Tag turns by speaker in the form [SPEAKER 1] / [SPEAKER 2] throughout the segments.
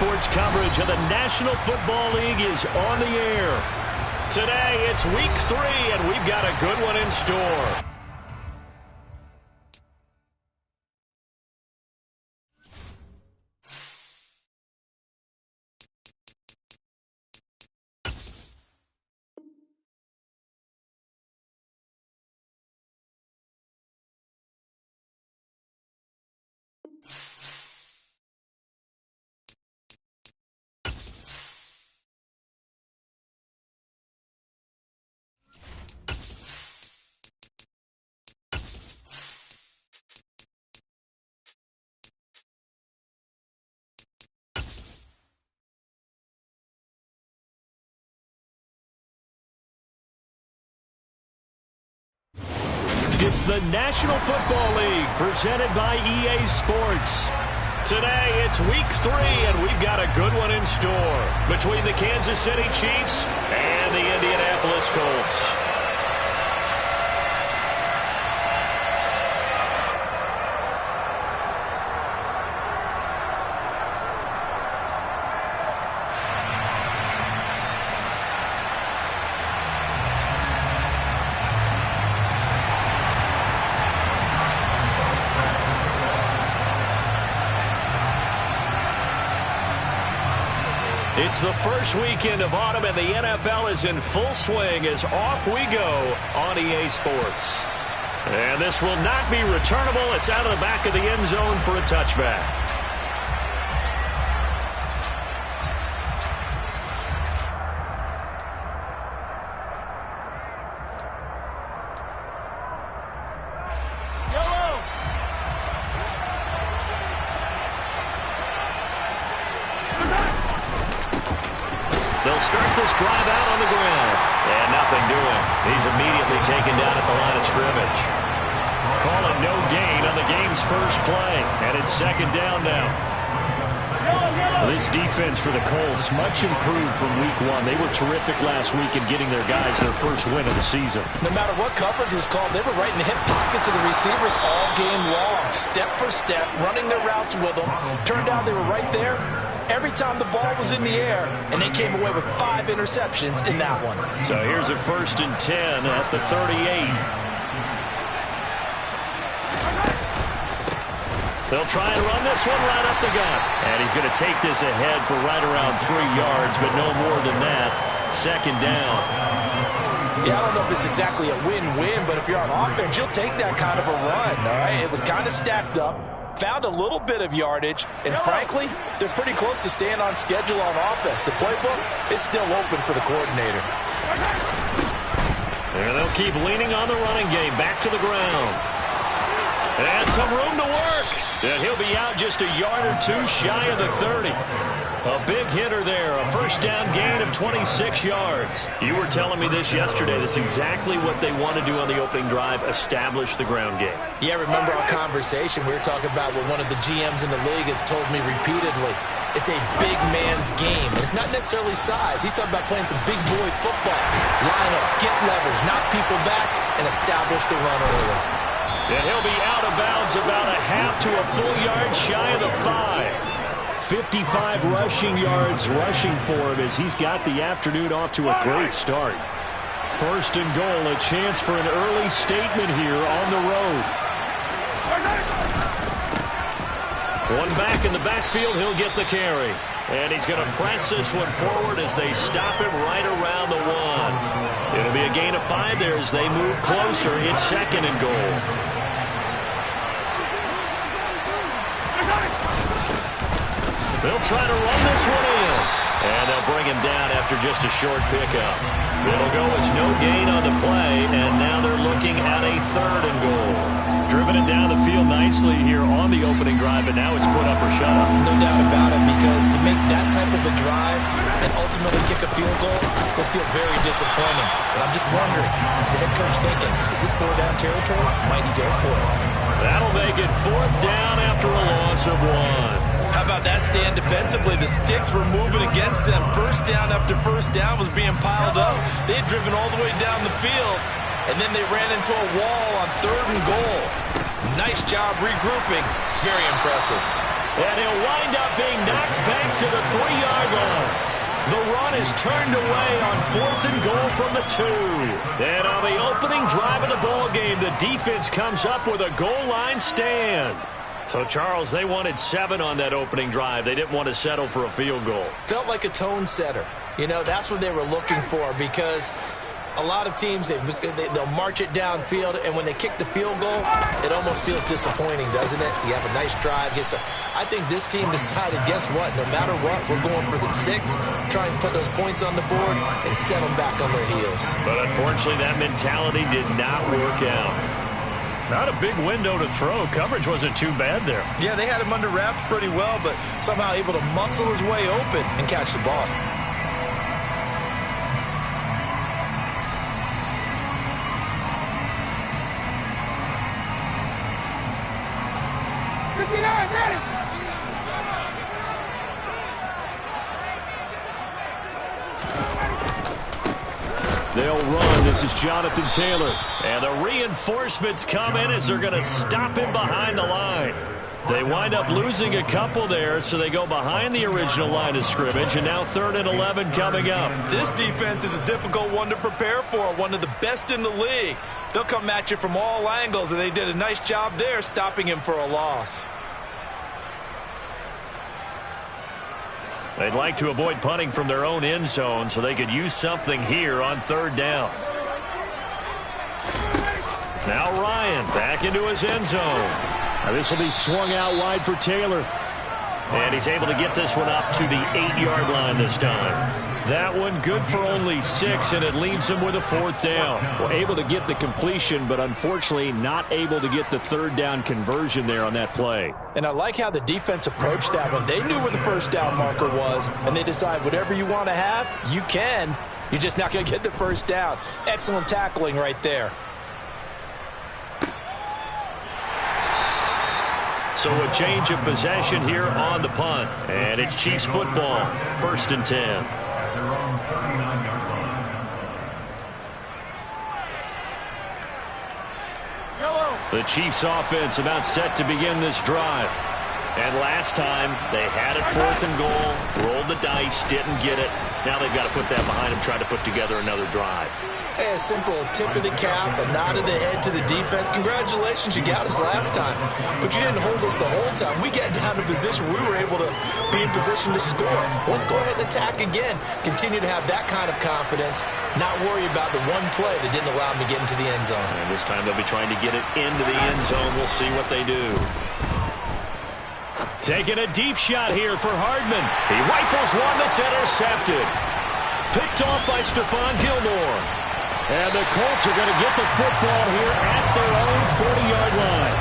[SPEAKER 1] Sports coverage of the National Football League is on the air. Today, it's Week 3, and we've got a good one in store. It's the National Football League presented by EA Sports. Today, it's Week 3, and we've got a good one in store between the Kansas City Chiefs and the Indianapolis Colts. It's the first weekend of autumn, and the NFL is in full swing as off we go on EA Sports. And this will not be returnable. It's out of the back of the end zone for a touchback. They'll start this drive out on the ground. And nothing doing. He's immediately taken down at the line of scrimmage. Call it no gain on the game's first play. And it's second down now. This defense for the Colts, much improved from Week 1. They were terrific last week in getting their guys their first win of the season.
[SPEAKER 2] No matter what coverage was called, they were right in the hip pockets of the receivers all game long. Step for step, running their routes with them. Turned out they were right there every time the ball was in the air, and they came away with 5 interceptions in that one.
[SPEAKER 1] So here's a 1st and 10 at the 38. They'll try and run this one right up the gut. And he's going to take this ahead for right around 3 yards, but no more than that. Second down.
[SPEAKER 2] Yeah, I don't know if it's exactly a win-win, but if you're on offense, you'll take that kind of a run, all right? It was kind of stacked up. Found a little bit of yardage, and frankly, they're pretty close to staying on schedule on offense. The playbook is still open for the coordinator.
[SPEAKER 1] And they'll keep leaning on the running game. Back to the ground. And some room to work. And he'll be out just a yard or 2 shy of the 30. A big hitter there. A first down gain of 26 yards. You were telling me this yesterday. That's exactly what they want to do on the opening drive, establish the ground game.
[SPEAKER 2] Yeah, remember our conversation. We were talking about what one of the GMs in the league has told me repeatedly. It's a big man's game. And it's not necessarily size. He's talking about playing some big boy football. Line up, get leverage, knock people back, and establish the run early.
[SPEAKER 1] And he'll be out of bounds about a half to a full yard shy of the 5. 55 rushing yards rushing for him as he's got the afternoon off to a great start. 1st and goal, a chance for an early statement here on the road. One back in the backfield, he'll get the carry. And he's going to press this one forward as they stop him right around the 1. It'll be a gain of 5 there as they move closer. It's 2nd and goal. They'll try to run this one in. And they'll bring him down after just a short pickup. It'll go as no gain on the play, and now they're looking at a 3rd and goal. Driven it down the field nicely here on the opening drive, but now it's put up or shut up.
[SPEAKER 2] No doubt about it, because to make that type of a drive and ultimately kick a field goal will feel very disappointing. But I'm just wondering, is the head coach thinking, is this 4-down territory? Might he go for it?
[SPEAKER 1] That'll make it 4th down after a loss of 1.
[SPEAKER 2] How about that stand defensively? The sticks were moving against them. First down after first down was being piled up. They had driven all the way down the field, and then they ran into a wall on 3rd and goal. Nice job regrouping. Very impressive.
[SPEAKER 1] And he'll wind up being knocked back to the 3-yard line. The run is turned away on 4th and goal from the 2. And on the opening drive of the ball game, the defense comes up with a goal line stand. So, Charles, they wanted 7 on that opening drive. They didn't want to settle for a field goal.
[SPEAKER 2] Felt like a tone setter. You know, that's what they were looking for, because a lot of teams, they'll march it downfield, and when they kick the field goal, it almost feels disappointing, doesn't it? You have a nice drive. I think this team decided, guess what? No matter what, we're going for the 6, trying to put those points on the board and set them back on their heels.
[SPEAKER 1] But unfortunately, that mentality did not work out. Not a big window to throw. Coverage wasn't too bad there.
[SPEAKER 2] Yeah, they had him under wraps pretty well, but somehow able to muscle his way open and catch the ball.
[SPEAKER 1] They'll run. This is Jonathan Taylor. And the reinforcements come in as they're going to stop him behind the line. They wind up losing a couple there, so they go behind the original line of scrimmage, and now 3rd and 11 coming up.
[SPEAKER 2] This defense is a difficult one to prepare for, one of the best in the league. They'll come at you from all angles, and they did a nice job there stopping him for a loss.
[SPEAKER 1] They'd like to avoid punting from their own end zone so they could use something here on 3rd down. Now Ryan back into his end zone. Now this will be swung out wide for Taylor. And he's able to get this one up to the 8-yard line this time. That one good for only 6, and it leaves him with a 4th down.
[SPEAKER 3] Well, able to get the completion, but unfortunately not able to get the 3rd down conversion there on that play.
[SPEAKER 2] And I like how the defense approached that one. They knew where the 1st down marker was, and they decide whatever you want to have, you can. You're just not going to get the 1st down. Excellent tackling right there.
[SPEAKER 1] So a change of possession here on the punt. And it's Chiefs football, 1st and 10. The Chiefs offense about set to begin this drive. And last time, they had it 4th and goal, rolled the dice, didn't get it. Now they've got to put that behind them, try to put together another drive.
[SPEAKER 2] Hey, a simple tip of the cap, a nod of the head to the defense. Congratulations, you got us last time. But you didn't hold us the whole time. We got down to position. We were able to be in position to score. Let's go ahead and attack again. Continue to have that kind of confidence. Not worry about the one play that didn't allow them to get into the end zone.
[SPEAKER 1] And this time they'll be trying to get it into the end zone. We'll see what they do. Taking a deep shot here for Hardman. He rifles one that's intercepted. Picked off by Stephon Gilmore. And the Colts are going to get the football here at their own 40-yard line.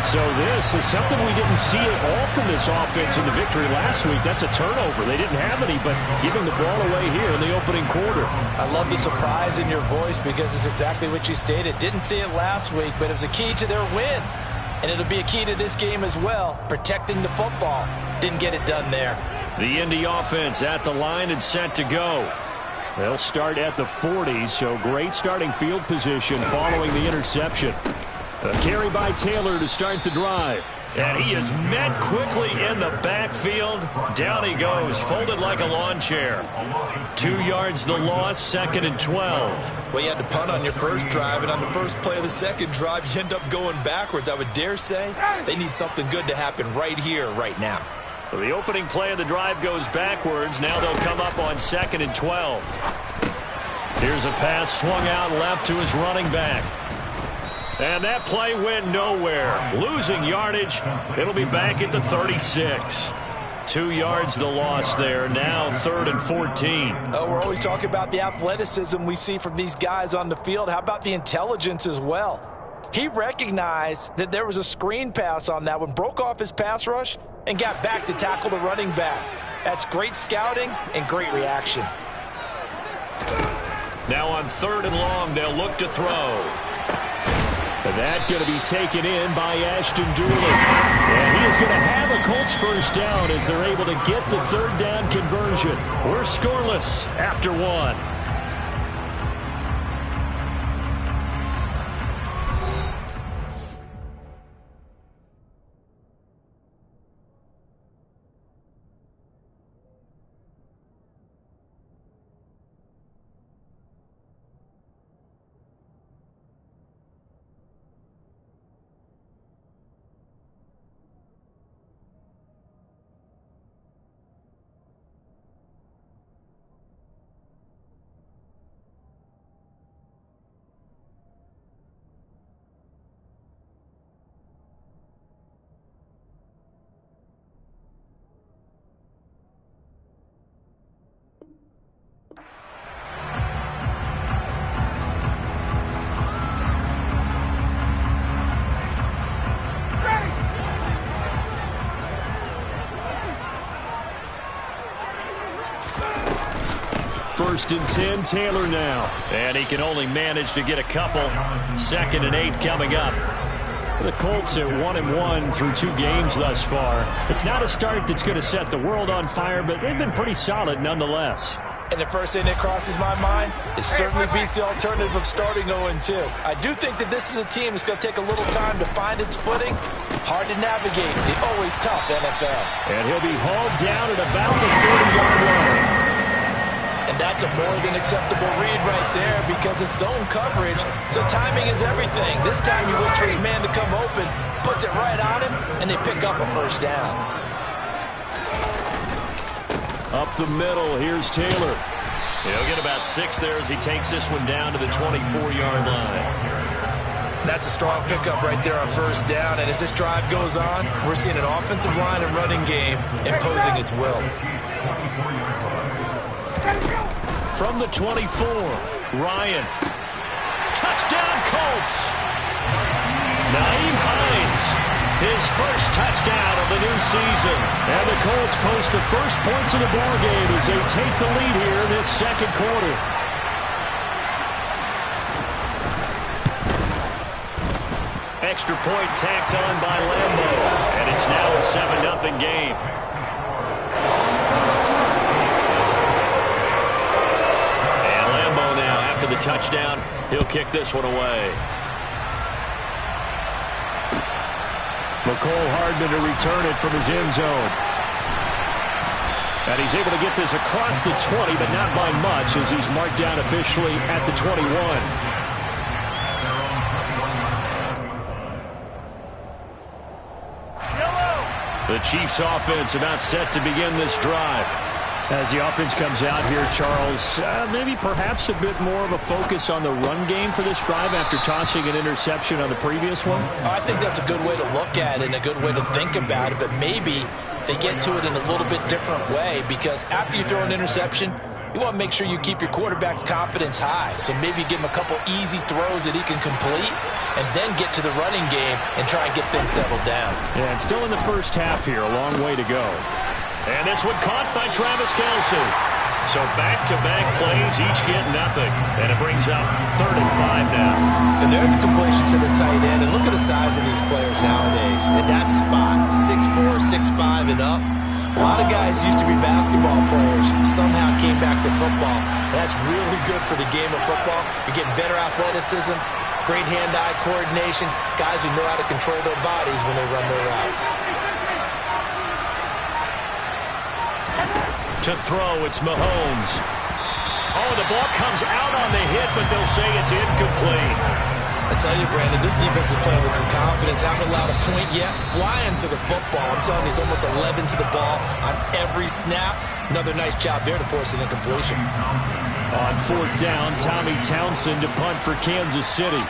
[SPEAKER 1] So this is something we didn't see at all from this offense in the victory last week. That's a turnover. They didn't have any, but giving the ball away here in the opening quarter.
[SPEAKER 2] I love the surprise in your voice because it's exactly what you stated. Didn't see it last week, but it was a key to their win. And it'll be a key to this game as well, protecting the football. Didn't get it done there.
[SPEAKER 1] The Indy offense at the line and set to go.
[SPEAKER 3] They'll start at the 40, so great starting field position following the interception.
[SPEAKER 1] A carry by Taylor to start the drive. And he is met quickly in the backfield. Down he goes, folded like a lawn chair. 2 yards the loss, 2nd and 12.
[SPEAKER 2] Well, you had to punt on your first drive, and on the first play of the second drive, you end up going backwards. I would dare say they need something good to happen right here, right now.
[SPEAKER 1] So the opening play of the drive goes backwards. Now they'll come up on 2nd and 12. Here's a pass swung out left to his running back. And that play went nowhere. Losing yardage. It'll be back at the 36. 2 yards the loss there. Now 3rd and 14.
[SPEAKER 2] We're always talking about the athleticism we see from these guys on the field. How about the intelligence as well? He recognized that there was a screen pass on that one, broke off his pass rush, and got back to tackle the running back. That's great scouting and great reaction.
[SPEAKER 1] Now on 3rd and long, they'll look to throw.
[SPEAKER 3] And that's going to be taken in by Ashton Dooley. And he is going to have a Colts 1st down as they're able to get the 3rd down conversion.
[SPEAKER 1] We're scoreless after 1.
[SPEAKER 3] 1st and 10, Taylor now.
[SPEAKER 1] And he can only manage to get a couple. 2nd and 8 coming up.
[SPEAKER 3] The Colts at 1-1 through 2 games thus far. It's not a start that's going to set the world on fire, but they've been pretty solid nonetheless.
[SPEAKER 2] And the first thing that crosses my mind, it certainly beats the alternative of starting 0-2. I do think that this is a team that's going to take a little time to find its footing. Hard to navigate. The always tough NFL.
[SPEAKER 3] And he'll be hauled down at about the 40-yard line.
[SPEAKER 2] And that's a more than acceptable read right there because it's zone coverage, so timing is everything. This time he waits for his man to come open, puts it right on him, and they pick up a first down.
[SPEAKER 3] Up the middle, here's Taylor.
[SPEAKER 1] He'll get about 6 there as he takes this one down to the 24-yard line.
[SPEAKER 2] That's a strong pickup right there on first down, and as this drive goes on, we're seeing an offensive line and running game imposing its will.
[SPEAKER 3] From the 24, Ryan. Touchdown, Colts!
[SPEAKER 1] Nyheim Hines, his first touchdown of the new season.
[SPEAKER 3] And the Colts post the first points of the ball game as they take the lead here in this 2nd quarter.
[SPEAKER 1] Extra point tacked on by Lambo. And it's now a 7-0 game. The touchdown, he'll kick this one away.
[SPEAKER 3] McCole Hardman to return it from his end zone. And he's able to get this across the 20, but not by much as he's marked down officially at the 21.
[SPEAKER 1] The Chiefs offense about set to begin this drive.
[SPEAKER 3] As the offense comes out here, Charles, maybe perhaps a bit more of a focus on the run game for this drive after tossing an interception on the previous one?
[SPEAKER 2] I think that's a good way to look at it and a good way to think about it, but maybe they get to it in a little bit different way because after you throw an interception, you want to make sure you keep your quarterback's confidence high. So maybe give him a couple easy throws that he can complete and then get to the running game and try and get things settled down.
[SPEAKER 3] Yeah, and still in the first half here, a long way to go.
[SPEAKER 1] And this one caught by Travis Kelce. So back-to-back plays, each get nothing. And it brings up 3rd and 5 now.
[SPEAKER 2] And there's a completion to the tight end. And look at the size of these players nowadays. At that spot, 6'4", 6'5", and up. A lot of guys used to be basketball players, somehow came back to football. That's really good for the game of football. You're getting better athleticism, great hand-eye coordination, guys who know how to control their bodies when they run their routes.
[SPEAKER 1] To throw, it's Mahomes. Oh, the ball comes out on the hit, but they'll say it's incomplete.
[SPEAKER 2] I tell you, Brandon, this defense is playing with some confidence. Haven't allowed a point yet. Flying to the football. I'm telling you, he's almost 11 to the ball on every snap. Another nice job there to force an incompletion.
[SPEAKER 3] On 4th down, Tommy Townsend to punt for Kansas City.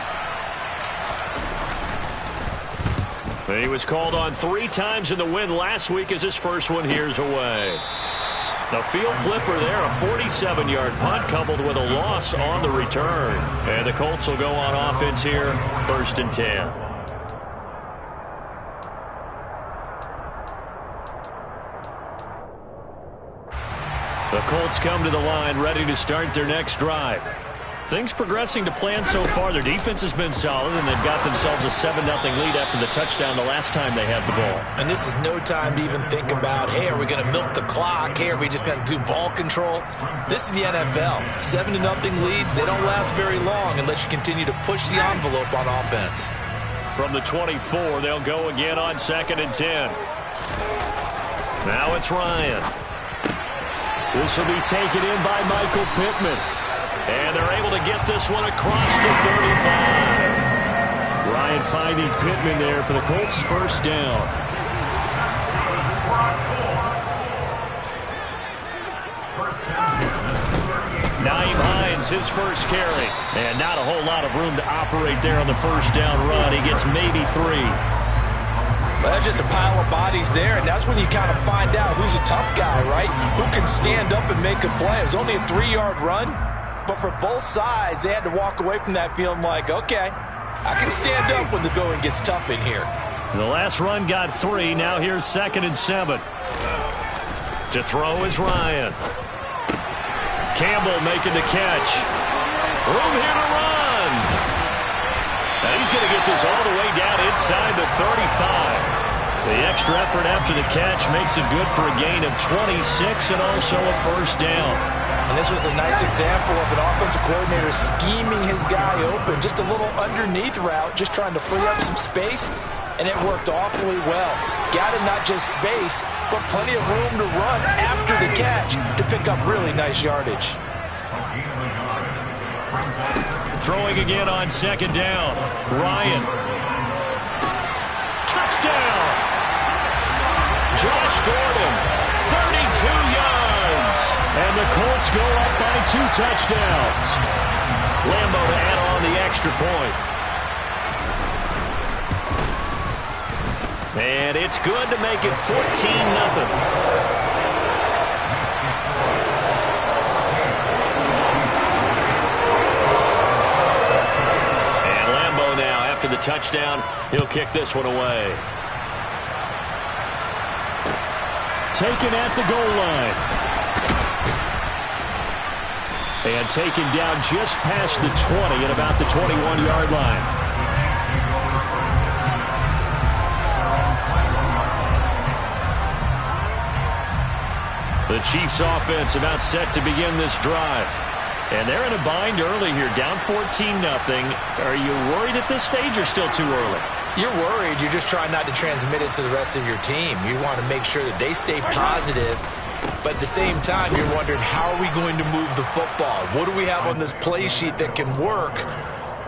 [SPEAKER 1] He was called on 3 times in the win last week as his first one here's away. The field flipper there, a 47-yard punt coupled with a loss on the return. And the Colts will go on offense here, 1st and 10. The Colts come to the line ready to start their next drive. Things progressing to plan so far. Their defense has been solid, and they've got themselves a 7-0 lead after the touchdown the last time they had the ball.
[SPEAKER 2] And this is no time to even think about, hey, are we going to milk the clock? Hey, are we just going to do ball control? This is the NFL. 7-0 leads, they don't last very long unless you continue to push the envelope on offense.
[SPEAKER 1] From the 24, they'll go again on 2nd and 10. Now it's Ryan.
[SPEAKER 3] This will be taken in by Michael Pittman.
[SPEAKER 1] And they're able to get this one across the 35.
[SPEAKER 3] Ryan finding Pittman there for the Colts' first down.
[SPEAKER 1] Nyheim Hines, his first carry. And not a whole lot of room to operate there on the first down run. He gets maybe 3.
[SPEAKER 2] Well, that's just a pile of bodies there, and that's when you kind of find out who's a tough guy, right? Who can stand up and make a play. It was only a 3-yard run, but for both sides, they had to walk away from that feeling like, okay, I can stand up when the going gets tough in here.
[SPEAKER 1] The last run got 3. Now here's 2nd and 7. To throw is Ryan. Campbell making the catch. Room here to run. Now he's going to get this all the way down inside the 35. The extra effort after the catch makes it good for a gain of 26 and also a first down.
[SPEAKER 2] And this was a nice example of an offensive coordinator scheming his guy open. Just a little underneath route, just trying to free up some space, and it worked awfully well. Got him not just space, but plenty of room to run after the catch to pick up really nice yardage.
[SPEAKER 1] Throwing again on second down. Ryan. Touchdown! Josh Gordon, 32 yards. And the Colts go up by 2 touchdowns. Lambeau to add on the extra point. And it's good to make it 14-0. After the touchdown, he'll kick this one away. Taken at the goal line. And taken down just past the 20 at about the 21-yard line. The Chiefs offense about set to begin this drive. And they're in a bind early here, down 14-0. Are you worried at this stage or still too early?
[SPEAKER 2] You're worried. You're just trying not to transmit it to the rest of your team. You want to make sure that they stay positive. But at the same time, you're wondering, how are we going to move the football? What do we have on this play sheet that can work?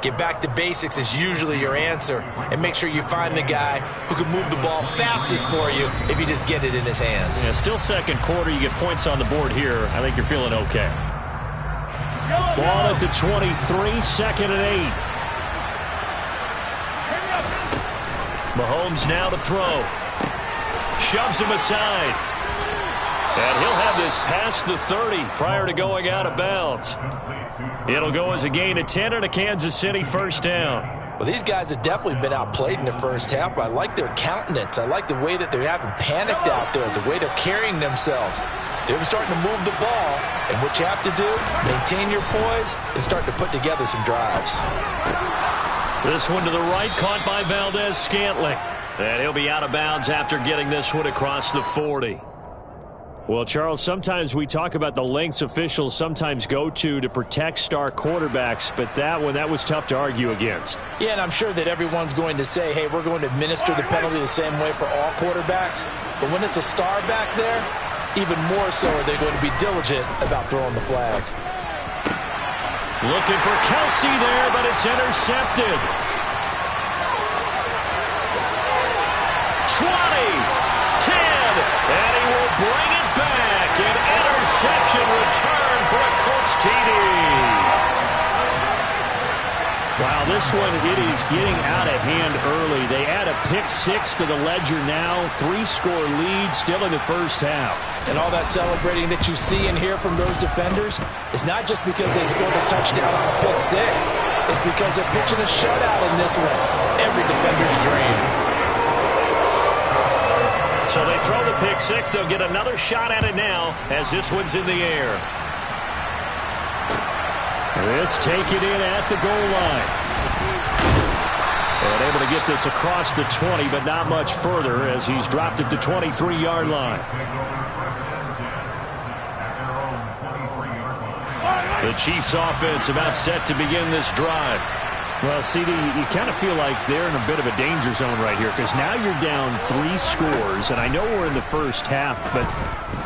[SPEAKER 2] Get back to basics is usually your answer. And make sure you find the guy who can move the ball fastest for you if you just get it in his hands.
[SPEAKER 1] Yeah, still second quarter. You get points on the board here. I think you're feeling okay. Ball at the 23, 2nd and 8. Mahomes now to throw. Shoves him aside. And he'll have this past the 30 prior to going out of bounds. It'll go as a gain of 10 and a Kansas City first down.
[SPEAKER 2] Well, these guys have definitely been outplayed in the first half, but I like their countenance. I like the way that they haven't panicked out there, the way they're carrying themselves. They're starting to move the ball, and what you have to do, maintain your poise and start to put together some drives.
[SPEAKER 1] This one to the right, caught by Valdez-Scantling. And he'll be out of bounds after getting this one across the 40. Well, Charles, sometimes we talk about the lengths officials sometimes go to protect star quarterbacks, but that was tough to argue against.
[SPEAKER 2] Yeah, and I'm sure that everyone's going to say, hey, we're going to administer the penalty the same way for all quarterbacks. But when it's a star back there, even more so are they going to be diligent about throwing the flag.
[SPEAKER 1] Looking for Kelsey there, but it's intercepted. 20, 10, and he will bring it back. An interception return for a Colts TD. Wow, this one, it is getting out of hand early. They add a pick 6 to the ledger now. 3-score lead still in the first half.
[SPEAKER 2] And all that celebrating that you see and hear from those defenders is not just because they scored a touchdown on a pick 6. It's because they're pitching a shutout in this one. Every defender's dream.
[SPEAKER 1] So they throw the pick 6. They'll get another shot at it now as this one's in the air. This taken in at the goal line. And able to get this across the 20, but not much further as he's dropped it to 23-yard line. The Chiefs offense about set to begin this drive. Well, CD, you kind of feel like they're in a bit of a danger zone right here because now you're down 3 scores, and I know we're in the first half, but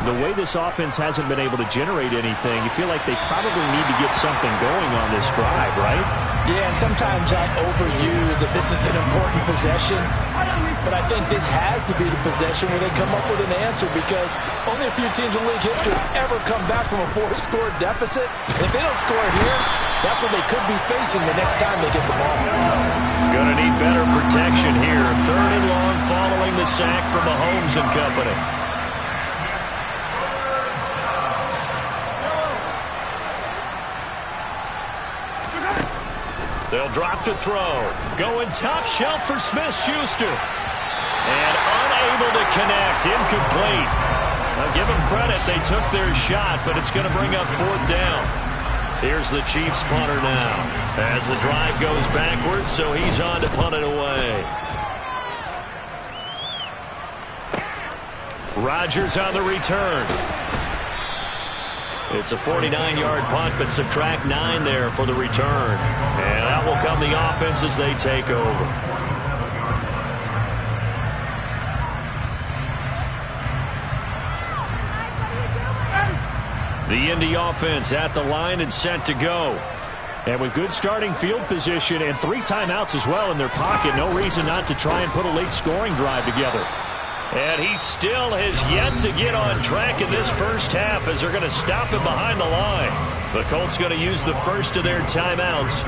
[SPEAKER 1] the way this offense hasn't been able to generate anything, you feel like they probably need to get something going on this drive, right?
[SPEAKER 2] Yeah, and sometimes I overuse that this is an important possession, but I think this has to be the possession where they come up with an answer because only a few teams in league history ever come back from a 4-score deficit. And if they don't score here, that's what they could be facing the next time they get the ball.
[SPEAKER 1] Gonna need better protection here. 3rd and long following the sack from Mahomes and company. They'll drop to throw. Going top shelf for Smith-Schuster. And unable to connect. Incomplete. Now give them credit. They took their shot, but it's going to bring up 4th down. Here's the Chiefs punter now. As the drive goes backwards, so he's on to punt it away. Rodgers on the return. It's a 49-yard punt, but subtract 9 there for the return. And that will come the offense as they take over. The Indy offense at the line and set to go.
[SPEAKER 3] And with good starting field position and 3 timeouts as well in their pocket, no reason not to try and put a late scoring drive together.
[SPEAKER 1] And he still has yet to get on track in this first half as they're going to stop him behind the line. The Colts going to use the first of their timeouts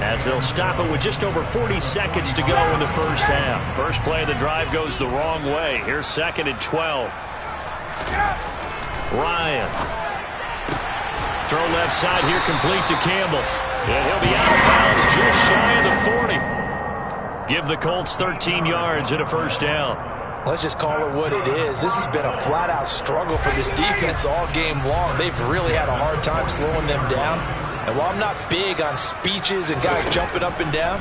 [SPEAKER 1] as they'll stop it with just over 40 seconds to go in the first half. First play of the drive goes the wrong way. Here's 2nd and 12. Ryan. Throw left side here, complete to Campbell. And he'll be out of bounds just shy of the 40. Give the Colts 13 yards and a first down.
[SPEAKER 2] Let's just call it what it is. This has been a flat-out struggle for this defense all game long. They've really had a hard time slowing them down. And while I'm not big on speeches and guys jumping up and down,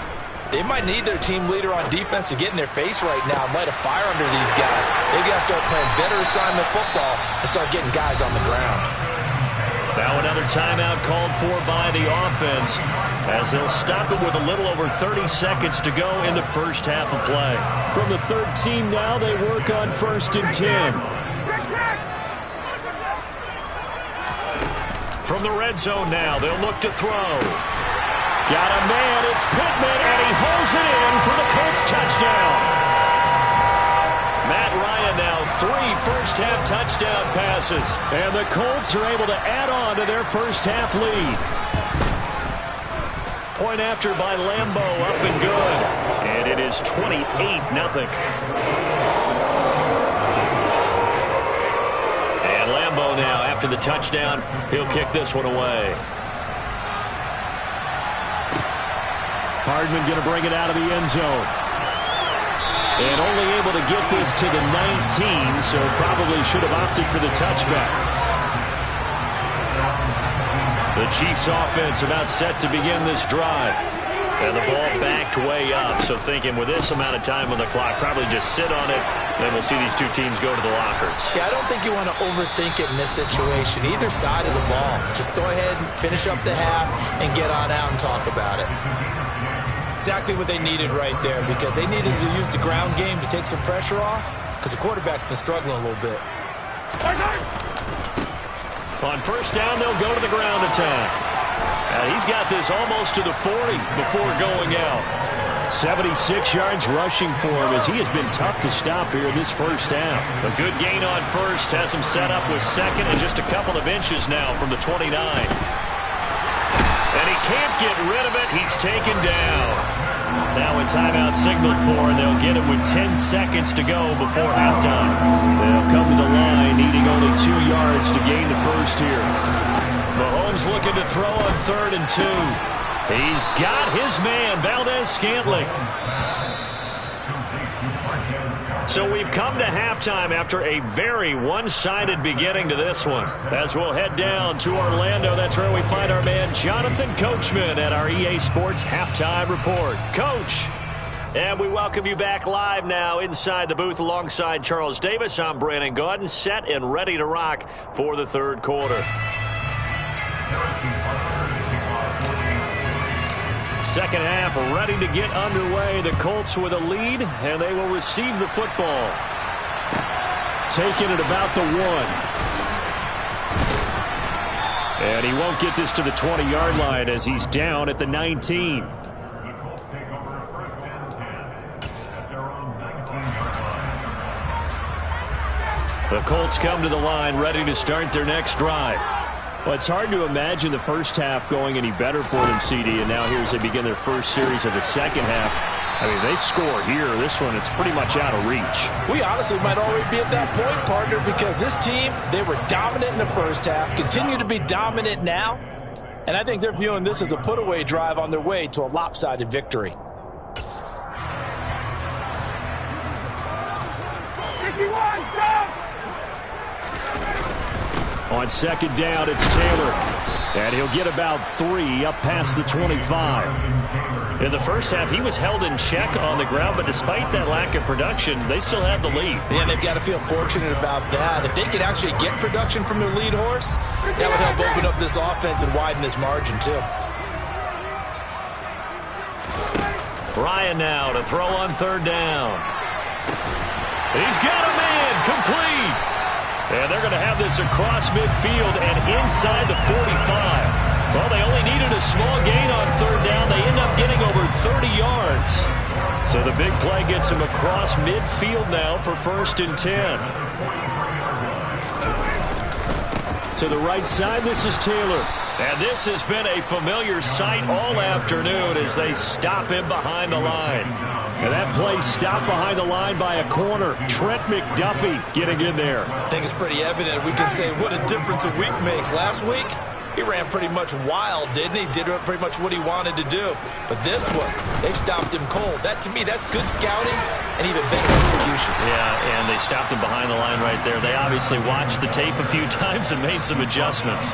[SPEAKER 2] they might need their team leader on defense to get in their face right now and light a fire under these guys. They've got to start playing better assignment football and start getting guys on the ground.
[SPEAKER 1] Now another timeout called for by the offense as they'll stop it with a little over 30 seconds to go in the first half of play.
[SPEAKER 3] From the 13 now, they work on 1st and 10.
[SPEAKER 1] From the red zone now, they'll look to throw.
[SPEAKER 3] Got a man, it's Pittman, and he holds it in for the Colts touchdown.
[SPEAKER 1] Matt Ryan now 3 first-half touchdown passes.
[SPEAKER 3] And the Colts are able to add on to their first-half lead.
[SPEAKER 1] Point after by Lambo, up and good. And it is 28-0. And Lambo now, after the touchdown, he'll kick this one away.
[SPEAKER 3] Hardman going to bring it out of the end zone. And only able to get this to the 19, so probably should have opted for the touchback.
[SPEAKER 1] The Chiefs offense about set to begin this drive. And the ball backed way up, so thinking with this amount of time on the clock, probably just sit on it, then we'll see these two teams go to the lockers.
[SPEAKER 2] Yeah, I don't think you want to overthink it in this situation, either side of the ball. Just go ahead and finish up the half and get on out and talk about it. Exactly what they needed right there, because they needed to use the ground game to take some pressure off, because the quarterback's been struggling a little bit.
[SPEAKER 1] On first down, they'll go to the ground attack. He's got this almost to the 40 before going out.
[SPEAKER 3] 76 yards rushing for him as he has been tough to stop here in this first half.
[SPEAKER 1] A good gain on first has him set up with 2nd and just a couple of inches now from the 29. And he can't get rid of it. He's taken down. Now a timeout signaled for, and they'll get it with 10 seconds to go before halftime.
[SPEAKER 3] They'll come to the line, needing only 2 yards to gain the first here.
[SPEAKER 1] Mahomes looking to throw on 3rd and 2. He's got his man, Valdez-Scantling. So we've come to halftime after a very one-sided beginning to this one. As we'll head down to Orlando, that's where we find our man Jonathan Coachman at our EA Sports Halftime Report. Coach, and we welcome you back live now inside the booth alongside Charles Davis. I'm Brandon Gaudin, set and ready to rock for the third quarter. Second half ready to get underway. The Colts with a lead, and they will receive the football.
[SPEAKER 3] Taking it about the 1. And he won't get this to the 20-yard line as he's down at the 19.
[SPEAKER 1] The Colts come to the line ready to start their next drive.
[SPEAKER 3] Well, it's hard to imagine the first half going any better for them, CD, and now here as they begin their first series of the second half. I mean, they score here. This one, it's pretty much out of reach.
[SPEAKER 2] We honestly might already be at that point, partner, because this team, they were dominant in the first half, continue to be dominant now, and I think they're viewing this as a put-away drive on their way to a lopsided victory.
[SPEAKER 3] On second down, it's Taylor. And he'll get about 3 up past the 25.
[SPEAKER 1] In the first half, he was held in check on the ground, but despite that lack of production, they still have the lead.
[SPEAKER 2] Yeah, and they've got to feel fortunate about that. If they could actually get production from their lead horse, that would help open up this offense and widen this margin, too.
[SPEAKER 1] Ryan now to throw on third down. He's got a man complete. And they're going to have this across midfield and inside the 45. Well, they only needed a small gain on third down. They end up getting over 30 yards. So the big play gets him across midfield now for 1st and 10.
[SPEAKER 3] To the right side, this is Taylor.
[SPEAKER 1] And this has been a familiar sight all afternoon as they stop him behind the line.
[SPEAKER 3] And that play stopped behind the line by a corner. Trent McDuffie getting in there.
[SPEAKER 2] I think it's pretty evident. We can say what a difference a week makes. Last week, he ran pretty much wild, didn't he? Did pretty much what he wanted to do. But this one, they stopped him cold. That, to me, that's good scouting and even better execution.
[SPEAKER 1] Yeah, and they stopped him behind the line right there. They obviously watched the tape a few times and made some adjustments.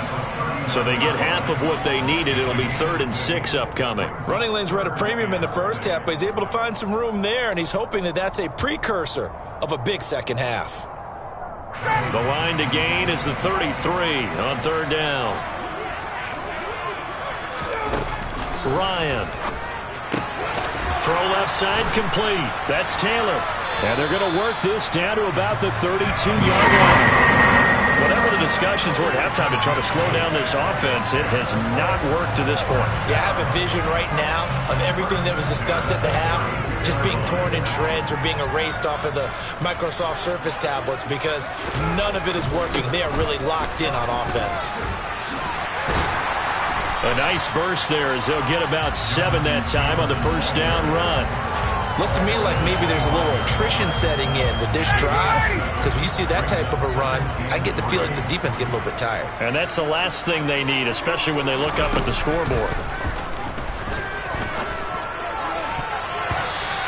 [SPEAKER 1] So they get half of what they needed. It'll be 3rd and 6 upcoming.
[SPEAKER 2] Running lanes were at a premium in the first half, but he's able to find some room there, and he's hoping that that's a precursor of a big second half.
[SPEAKER 1] The line to gain is the 33 on third down. Ryan. Throw left side complete. That's Taylor.
[SPEAKER 3] And they're going to work this down to about the 32-yard line.
[SPEAKER 1] Whatever the discussions were at halftime to try to slow down this offense, it has not worked to this point.
[SPEAKER 2] Yeah, I have a vision right now of everything that was discussed at the half just being torn in shreds or being erased off of the Microsoft Surface tablets because none of it is working. They are really locked in on offense.
[SPEAKER 1] A nice burst there as they'll get about 7 that time on the first down run.
[SPEAKER 2] Looks to me like maybe there's a little attrition setting in with this drive, because when you see that type of a run, I get the feeling the defense getting a little bit tired.
[SPEAKER 1] And that's the last thing they need, especially when they look up at the scoreboard.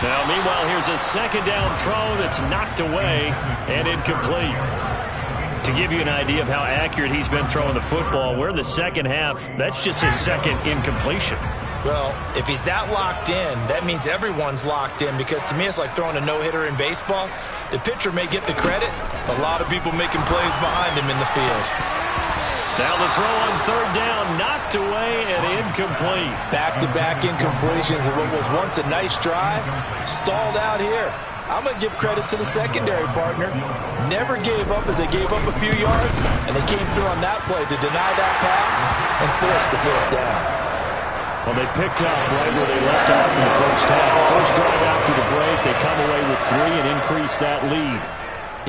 [SPEAKER 1] Now, meanwhile, here's a second down throw that's knocked away and incomplete. To give you an idea of how accurate he's been throwing the football, we're in the second half. That's just his second incompletion.
[SPEAKER 2] Well, if he's that locked in, that means everyone's locked in, because to me it's like throwing a no-hitter in baseball. The pitcher may get the credit, but a lot of people making plays behind him in the field.
[SPEAKER 1] Now the throw on third down, knocked away and incomplete.
[SPEAKER 2] Back-to-back incompletions of what was once a nice drive, stalled out here. I'm going to give credit to the secondary partner. Never gave up as they gave up a few yards, and they came through on that play to deny that pass and force the fourth down.
[SPEAKER 3] Well, they picked up right where they left off in the first half. First drive after the break, they come away with 3 and increase that lead.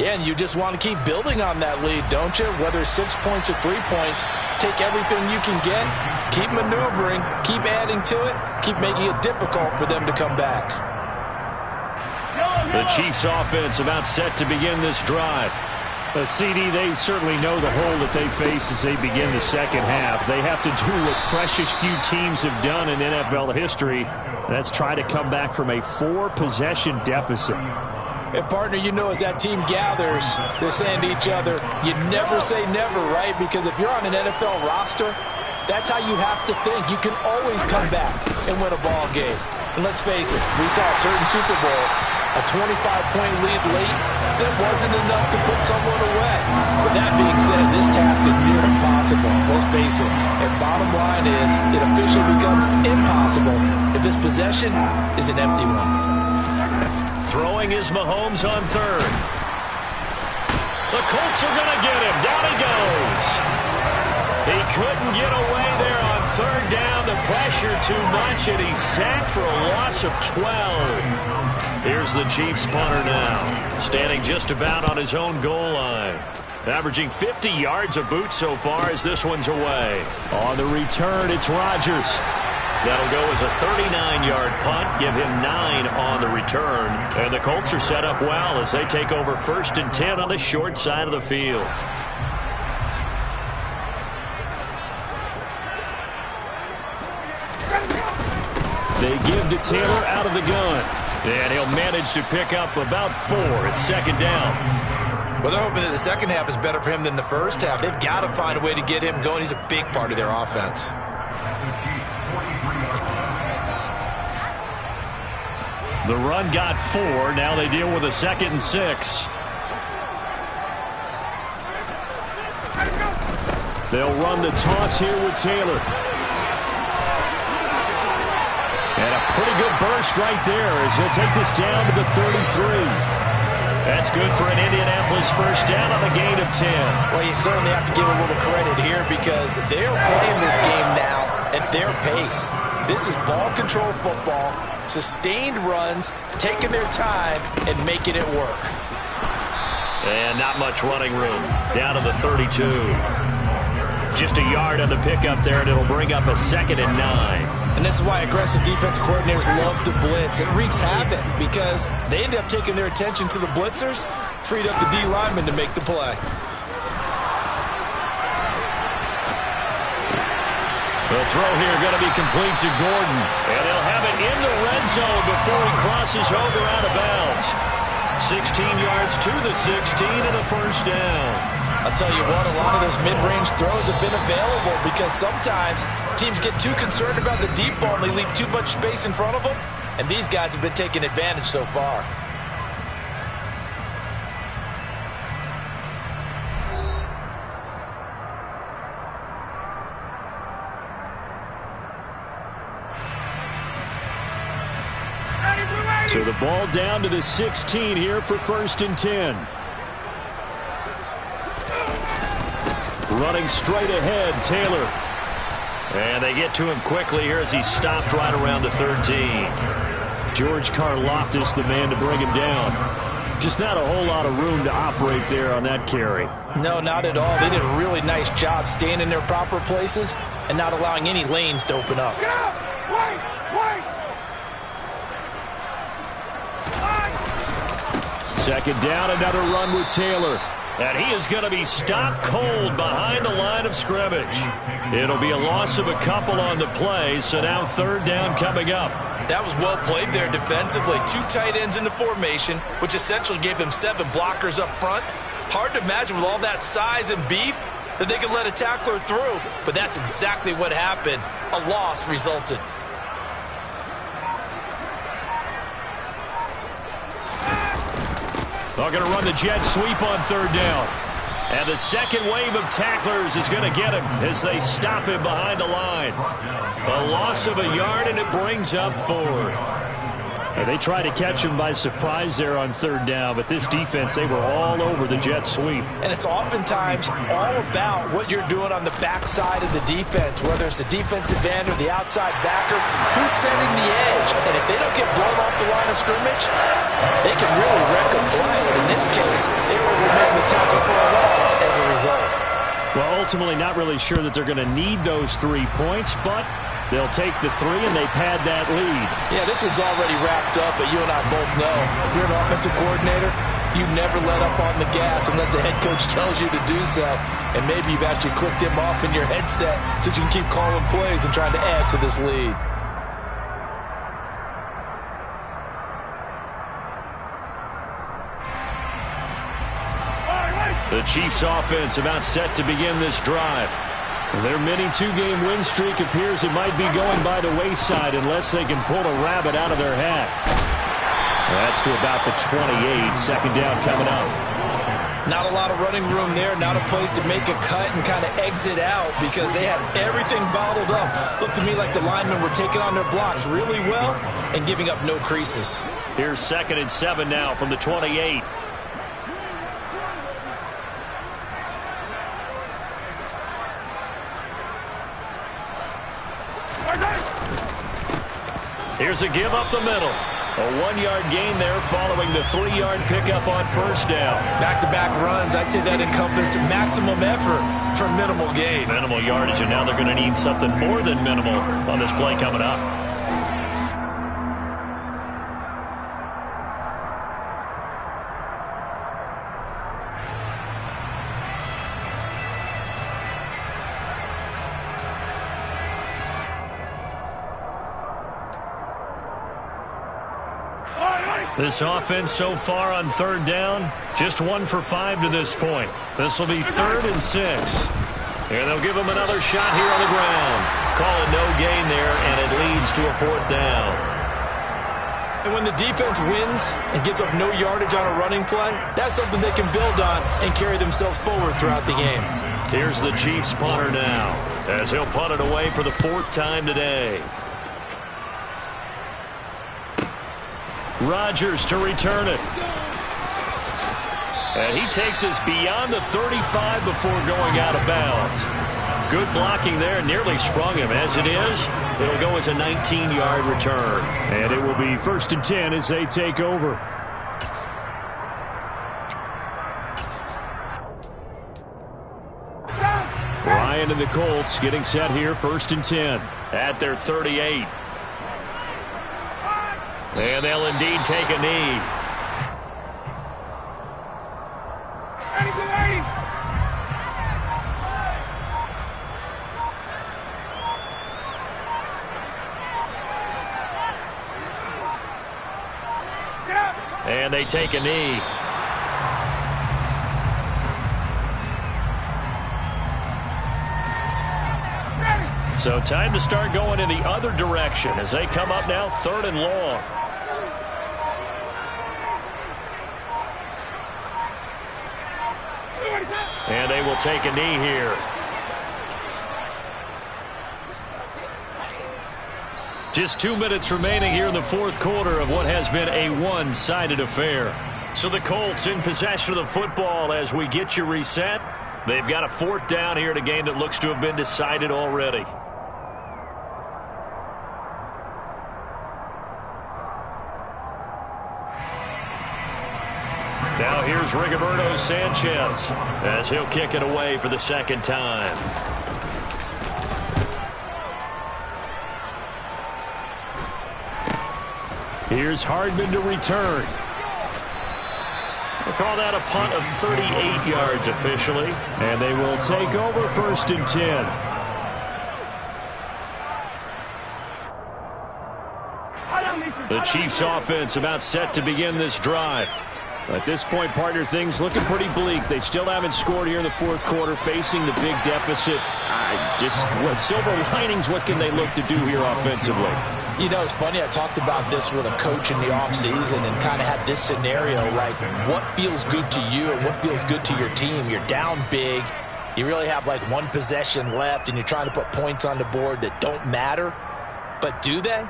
[SPEAKER 2] Yeah, and you just want to keep building on that lead, don't you? Whether it's 6 points or 3 points, take everything you can get, keep maneuvering, keep adding to it, keep making it difficult for them to come back.
[SPEAKER 1] The Chiefs offense about set to begin this drive.
[SPEAKER 3] CD, they certainly know the hole that they face as they begin the second half. They have to do what precious few teams have done in NFL history. That's try to come back from a 4-possession deficit.
[SPEAKER 2] And, partner, you know, as that team gathers, they're saying to each other, you never say never, right? Because if you're on an NFL roster, that's how you have to think. You can always come back and win a ball game. And let's face it, we saw a certain Super Bowl, a 25-point lead late, that wasn't enough to put someone away. But that being said, this task is near impossible. Let's face it. And bottom line is, it officially becomes impossible if this possession is an empty one.
[SPEAKER 1] Throwing is Mahomes on third. The Colts are going to get him. Down he goes. He couldn't get away there on third down. The pressure too much, and he's sacked for a loss of 12. Here's the Chiefs punter now, standing just about on his own goal line. Averaging 50 yards a boot so far as this one's away.
[SPEAKER 3] On the return, it's Rodgers.
[SPEAKER 1] That'll go as a 39-yard punt, give him 9 on the return. And the Colts are set up well as they take over 1st and 10 on the short side of the field.
[SPEAKER 3] They give to Taylor out of the gun.
[SPEAKER 1] And he'll manage to pick up about 4 at second down.
[SPEAKER 2] Well, they're hoping that the second half is better for him than the first half. They've got to find a way to get him going. He's a big part of their offense.
[SPEAKER 3] The run got 4. Now they deal with a 2nd and 6. They'll run the toss here with Taylor. And a pretty good burst right there as he'll take this down to the 33.
[SPEAKER 1] That's good for an Indianapolis first down on a gain of 10.
[SPEAKER 2] Well, you certainly have to give a little credit here because they're playing this game now at their pace. This is ball control football, sustained runs, taking their time and making it work.
[SPEAKER 1] And not much running room. Down to the 32. Just a yard on the pickup there, and it'll bring up a 2nd and 9.
[SPEAKER 2] And this is why aggressive defensive coordinators love to blitz. It wreaks havoc because they end up taking their attention to the blitzers, freed up the D lineman to make the play.
[SPEAKER 1] The throw here going to be complete to Gordon. And he'll have it in the red zone before he crosses over out of bounds. 16 yards to the 16 and a first down.
[SPEAKER 2] I'll tell you what, a lot of those mid-range throws have been available because sometimes teams get too concerned about the deep ball and they leave too much space in front of them. And these guys have been taking advantage so far.
[SPEAKER 3] So the ball down to the 16 here for 1st and 10. Running straight ahead, Taylor.
[SPEAKER 1] And they get to him quickly here as he stopped right around the 13.
[SPEAKER 3] George Karlaftis, the man to bring him down. Just not a whole lot of room to operate there on that carry.
[SPEAKER 2] No, not at all. They did a really nice job staying in their proper places and not allowing any lanes to open up.
[SPEAKER 4] Get up! Wait!
[SPEAKER 3] Second down, another run with Taylor.
[SPEAKER 1] And he is going to be stopped cold behind the line of scrimmage. It'll be a loss of a couple on the play, so now 3rd down coming up.
[SPEAKER 2] That was well played there defensively. 2 tight ends in the formation, which essentially gave them 7 blockers up front. Hard to imagine with all that size and beef that they could let a tackler through, but that's exactly what happened. A loss resulted.
[SPEAKER 1] They're going to run the jet sweep on 3rd down. And the second wave of tacklers is going to get him as they stop him behind the line. A loss of a yard, and it brings up 4th.
[SPEAKER 3] And they tried to catch him by surprise there on 3rd down, but this defense, they were all over the jet sweep.
[SPEAKER 2] And it's oftentimes all about what you're doing on the backside of the defense, whether it's the defensive end or the outside backer, who's setting the edge. And if they don't get blown off the line of scrimmage, they can really wreck a play. And in this case, they were making the tackle for a loss as a result.
[SPEAKER 3] Well, ultimately not really sure that they're going to need those 3 points, but they'll take the 3 and they pad that lead.
[SPEAKER 2] Yeah, this one's already wrapped up, but you and I both know if you're an offensive coordinator, you never let up on the gas unless the head coach tells you to do so. And maybe you've actually clicked him off in your headset so you can keep calling plays and trying to add to this lead.
[SPEAKER 1] The Chiefs offense about set to begin this drive.
[SPEAKER 3] Their mini 2-game win streak appears it might be going by the wayside unless they can pull a rabbit out of their hat. That's to about the 28. Second down coming up.
[SPEAKER 2] Not a lot of running room there. Not a place to make a cut and kind of exit out because they had everything bottled up. Looked to me like the linemen were taking on their blocks really well and giving up no creases.
[SPEAKER 1] Here's 2nd and 7 now from the 28. Here's a give up the middle. A 1-yard gain there following the 3-yard pickup on 1st down.
[SPEAKER 2] Back-to-back runs, I'd say that encompassed maximum effort for minimal gain.
[SPEAKER 1] Minimal yardage, and now they're going to need something more than minimal on this play coming up. This offense so far on third down, just 1 for 5 to this point. This will be 3rd and 6. And they'll give him another shot here on the ground. Call it no gain there, and it leads to a 4th down.
[SPEAKER 2] And when the defense wins and gives up no yardage on a running play, that's something they can build on and carry themselves forward throughout the game.
[SPEAKER 1] Here's the Chiefs punter now, as he'll punt it away for the 4th time today. Rodgers to return it. And he takes us beyond the 35 before going out of bounds. Good blocking there, nearly sprung him. As it is, it'll go as a 19-yard return.
[SPEAKER 3] And it will be 1st and 10 as they take over. Ryan and the Colts getting set here, 1st and 10.
[SPEAKER 1] At their 38. And they'll indeed take a knee. And they take a knee. So time to start going in the other direction as they come up now 3rd and long. And they will take a knee here. Just 2 minutes remaining here in the 4th quarter of what has been a one-sided affair. So the Colts in possession of the football as we get you reset. They've got a 4th down here in a game that looks to have been decided already. Now here's Rigoberto Sanchez as he'll kick it away for the 2nd time.
[SPEAKER 3] Here's Hardman to return.
[SPEAKER 1] We'll call that a punt of 38 yards officially.
[SPEAKER 3] And they will take over 1st and 10.
[SPEAKER 1] The Chiefs offense about set to begin this drive.
[SPEAKER 3] At this point, partner, things looking pretty bleak. They still haven't scored here in the 4th quarter, facing the big deficit. What silver linings, what can they look to do here offensively?
[SPEAKER 2] You know, it's funny, I talked about this with a coach in the offseason and kind of had this scenario, like what feels good to you and what feels good to your team. You're down big. You really have like 1 possession left and you're trying to put points on the board that don't matter. But do they?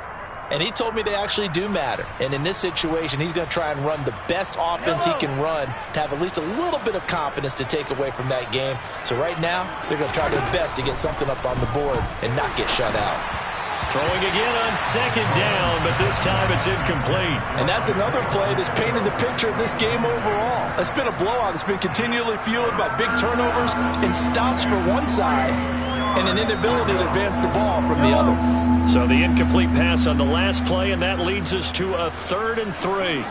[SPEAKER 2] And he told me they actually do matter. And in this situation, he's going to try and run the best offense he can run to have at least a little bit of confidence to take away from that game. So right now, they're going to try their best to get something up on the board and not get shut out.
[SPEAKER 1] Throwing again on 2nd down, but this time it's incomplete.
[SPEAKER 2] And that's another play that's painted the picture of this game overall. It's been a blowout. It's been continually fueled by big turnovers and stops for one side and an inability to advance the ball from the other.
[SPEAKER 1] So the incomplete pass on the last play, and that leads us to a 3rd and 3.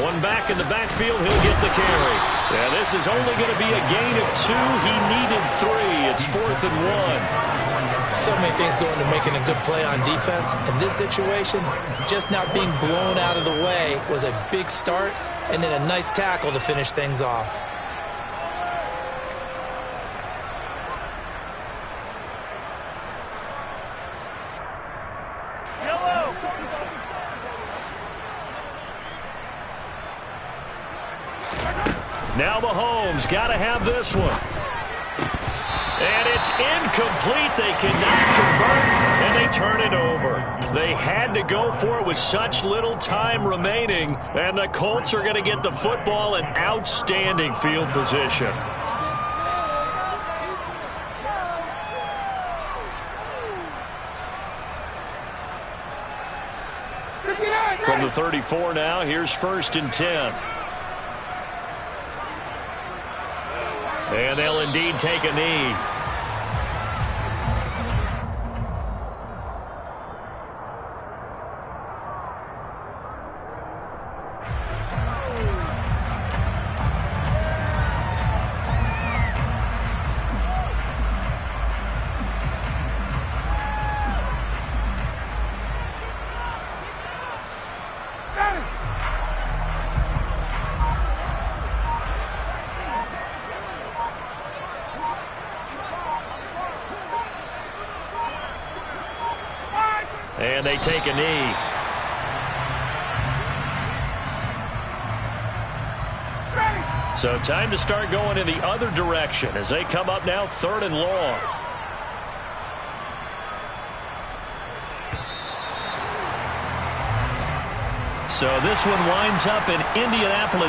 [SPEAKER 1] One back in the backfield, he'll get the carry. Yeah, this is only going to be a gain of 2. He needed 3. It's 4th and 1.
[SPEAKER 2] So many things go into making a good play on defense. In this situation, just not being blown out of the way was a big start, and then a nice tackle to finish things off.
[SPEAKER 1] Now Mahomes got to have this one. And it's incomplete. They cannot convert, and they turn it over. They had to go for it with such little time remaining, and the Colts are going to get the football in outstanding field position. From the 34 now, here's 1st and 10. And they'll indeed take a knee. And they take a knee. So time to start going in the other direction as they come up now 3rd and long. So this one winds up in Indianapolis.